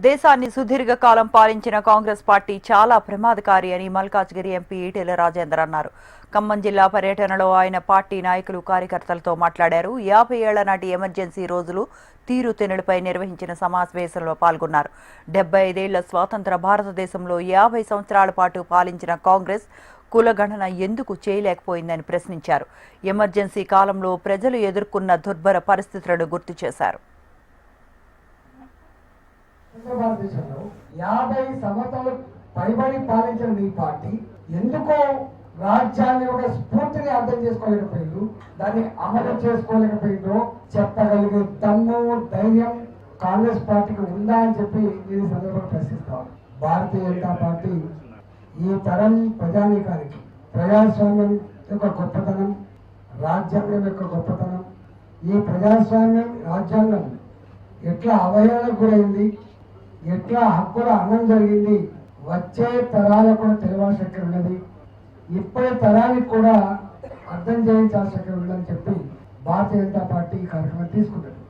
దేశాన్ని సుదీర్ఘకాలం పాలించిన కాంగ్రెస్ పార్టీ చాలా ప్రమాదకారి అని మల్కాజ్గిరి ఎంపీ ఈటెల రాజేందర్ అన్నారు. ఖమ్మం జిల్లా పర్యటనలో ఆయన పార్టీ నాయకులు కార్యకర్తలతో మాట్లాడారు. 50 ఏళ్ల నాటి ఎమర్జెన్సీ రోజులు తీరుతెన్నులపై నిర్వహించిన సమావేశంలో పాల్గొన్నారు. 75 ఏళ్ల స్వాతంత్ర భారతదేశంలో 50 సంవత్సరాల పాటు పాలించిన కాంగ్రెస్ కులగణన ఎందుకు చేయలేకపోయిందని ప్రశ్నించారు. ఎమర్జెన్సీ కాలంలో ప్రజలు ఎదుర్కొన్న దుర్భర పరిస్థితులను గుర్తు చేశారు. భారతదేశంలో 50 సంవత్సరాలు పైబడి పాలించిన ఈ పార్టీ ఎందుకో రాజ్యాన్ని ఒక స్ఫూర్తిని అర్థం చేసుకోలేకపోయిందో, దాన్ని అమలు చేసుకోలేకపోయిందో చెప్పగలిగే దమ్ము ధైర్యం కాంగ్రెస్ పార్టీకి ఉందా అని చెప్పి ఈ సందర్భంగా ప్రశ్నిస్తాం. భారతీయ జనతా పార్టీ ఈ తరం ప్రజానీకానికి ప్రజాస్వామ్యం యొక్క గొప్పతనం, రాజ్యాంగం యొక్క గొప్పతనం, ఈ ప్రజాస్వామ్యం రాజ్యాంగం ఎట్లా అవహేళనకు గురైంది, ఎట్లా హక్కుల అన్నం జరిగింది, వచ్చే తరాలకు కూడా తెలియాల్సిన శక్తి ఉన్నది, ఇప్పటి తరానికి కూడా అర్థం చేయించాల్సిన శక్తి ఉందని చెప్పి భారతీయ జనతా పార్టీ ఈ కార్యక్రమం తీసుకుంటుంది.